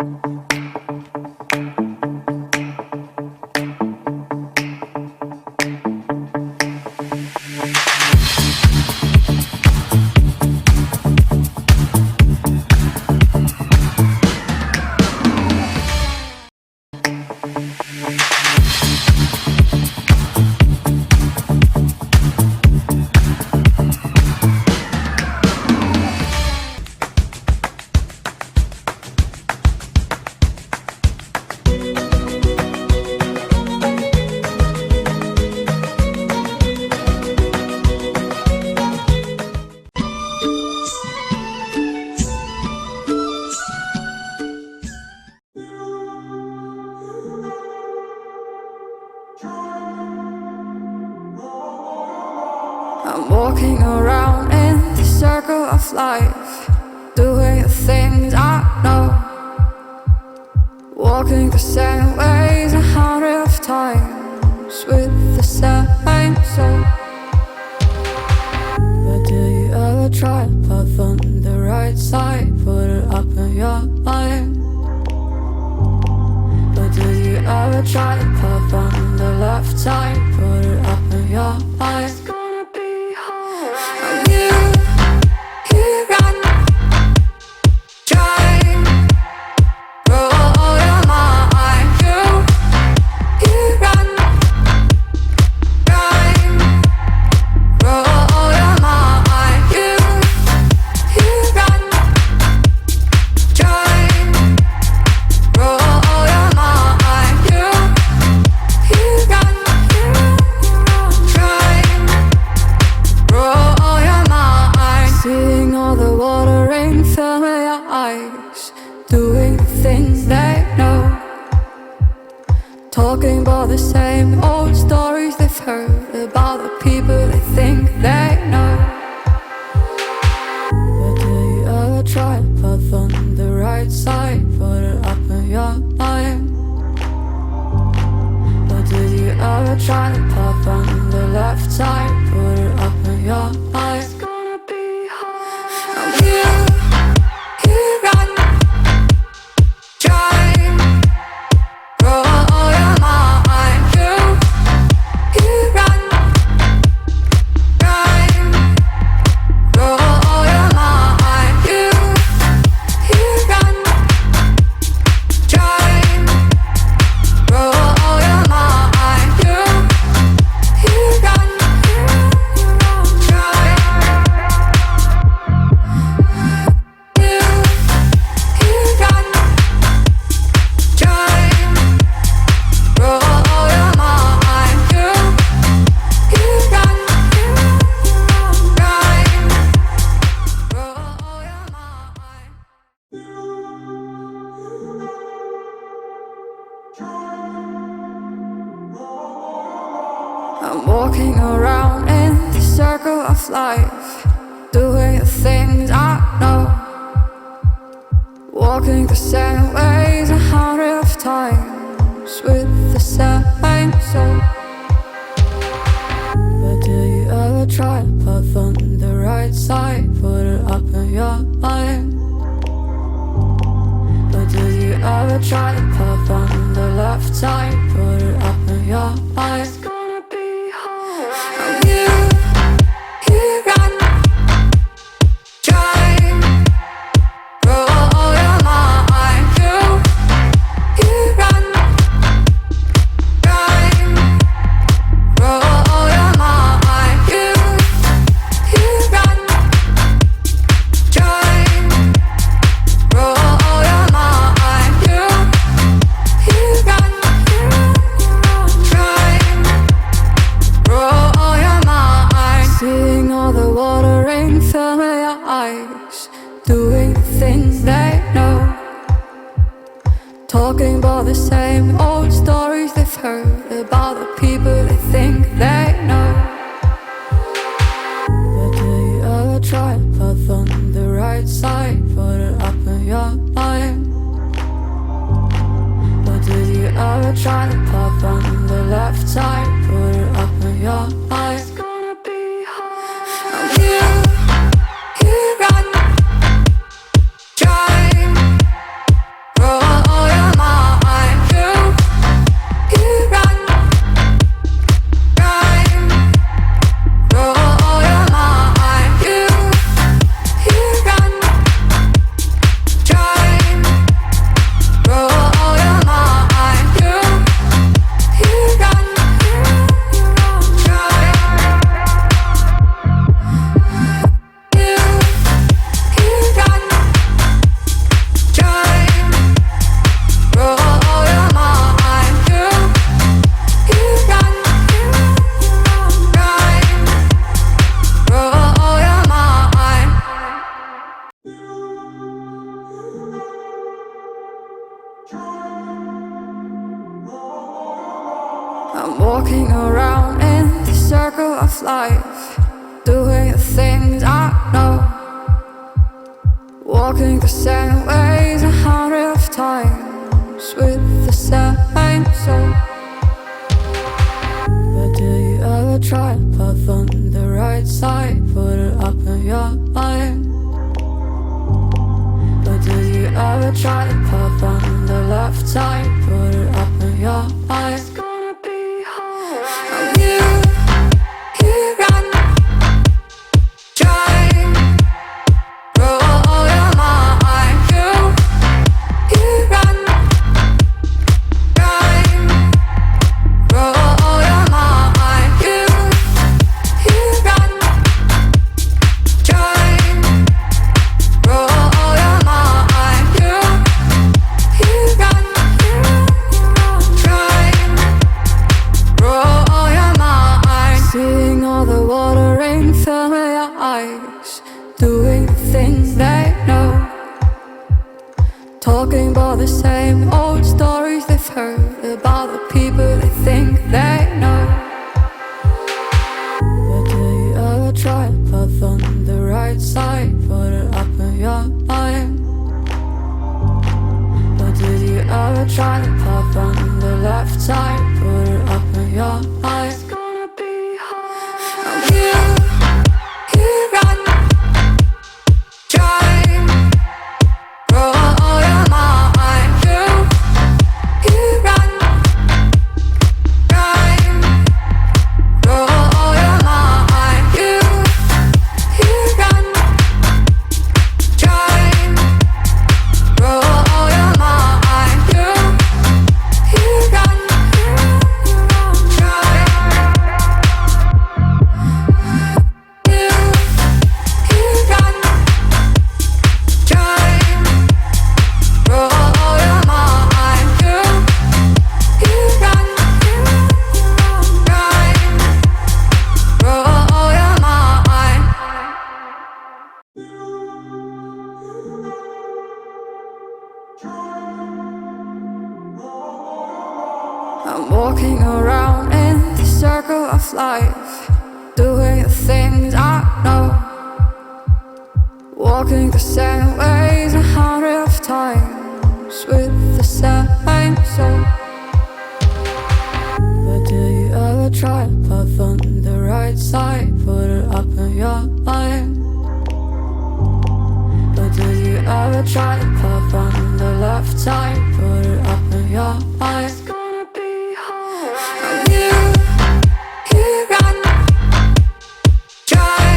I'm walking around in the circle of life, doing the things I know, walking the same ways 100 times with the same soul. But do you ever try to path on the right side, put it up in your mind? But do you ever try to path on the left side, put it up in your mind? Talking about the same old stories they've heard about the people they think they know. But do you ever try to path on the right side, put it up in your mind? But do you ever try to path on the left side, put it up in your mind? It's gonna be hard. I'm here and trying, roll your mind. You run, rhyme, roll your mind. You run, trying, roll your mind. You run, I'm walking around in the circle of life, doing the things I know, walking the same ways 100 times with the same soul. But do you ever try to path on the right side, put it up in your mind? But do you ever try to path on the left side, put it up in your mind? Doing the things they know, talking about the same old stories they've heard about the people they think they know. But do you ever try to path on the right side, put it up in your mind? But do you ever try to path on the left side, put it up in your mind? It's gonna be hard. I'm here and trying, roll I'm walking around in the circle of life, doing the things I know, walking the same ways 100 times with the same soul. But do you ever try to path on the right side, put it up in your mind? But do you ever try to path on the left side, put it up in your mind? It's gonna be alright. You run, try, roll your mind. You run, try, roll your mind. You run, try, roll your mind. You run, try, roll your mind. Seeing all the water rain fill your eyes, doing the things they know, talking about the same old stories they've heard about the people they think they know. But do you ever try to path on the right side, put it up in your mind? But did you ever try to path on the left side, put it up in your mind? It's gonna be hard. You run, try, roll your mind. You run, try, roll your mind. You run, try, roll your mind. You run, try. I'm walking around in the circle of life, doing the things I know, walking the same ways 100 times with the same soul. But do you ever try to path on the right side, put it up in your mind? But do you ever try to path on the left side, put it up in your mind? It's gonna be alright. You run, try,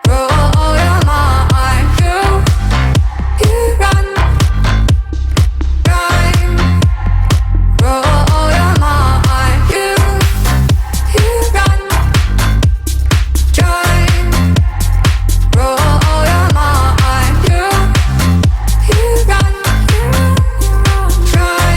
roll your mind. You run, try, roll your mind. You run, try, roll your mind. You run, try,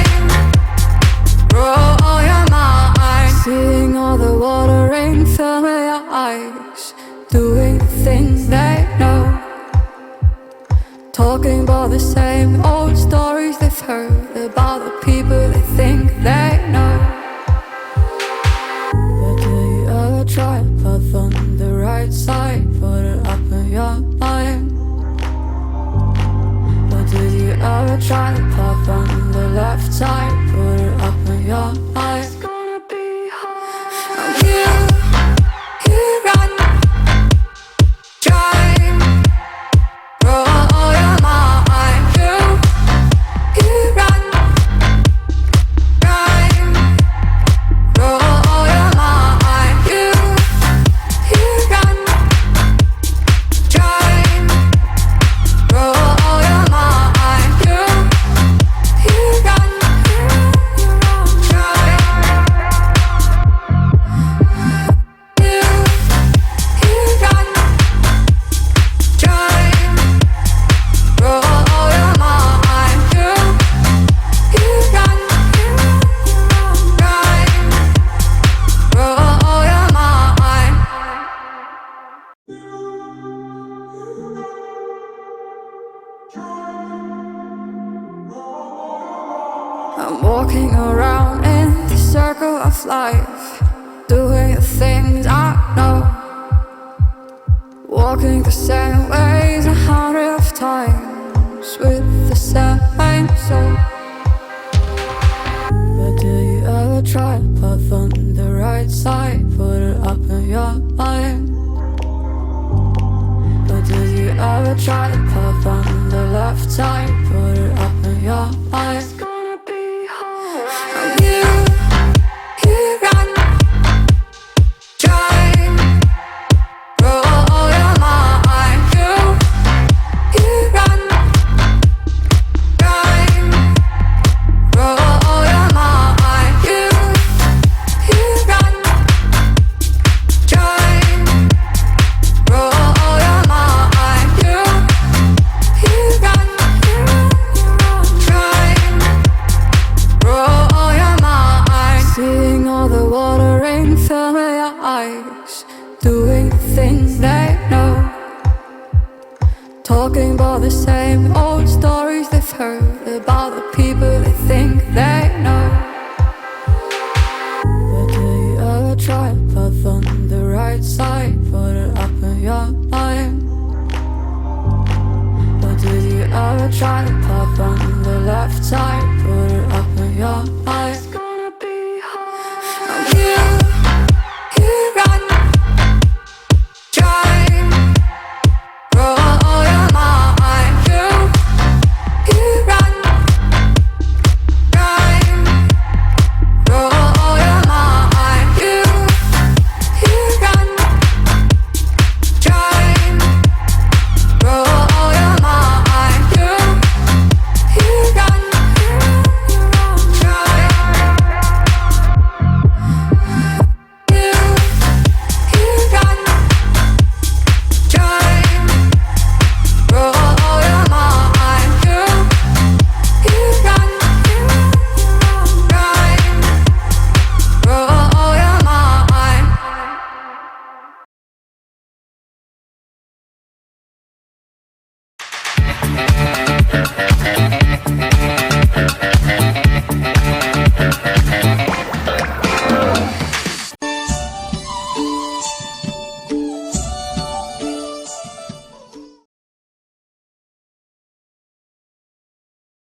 roll your mind. Seeing all the water rain fill your eyes, doing the things they know, talking about the same old stories they've heard about the people they think they know. But do you ever try to path on the right side, put it up in your mind? But did you ever try to path on the left side, put it up in your mind? It's gonna be hard. You run, try, roll your mind. You run, try, roll your mind. You run, try, roll your mind. You run, try. I'm walking around in the circle of life, doing the things I know, walking the same ways 100 times with the same soul. But do you ever try to path on the right side, put it up in your mind? But do you ever try to path on the left side, put it up in your mind? It's gonna be hard. You run, try, roll your mind. You run, try, roll your mind. You run, try, roll your mind. You run, try, roll your mind. Seeing all the water rain fill your eyes, doing the things they know, talking about the same old stories they've heard about the people they think they know. But do you ever try to path on the right side, put it up in your mind? But do you ever try to path on the left side, put it up in your mind?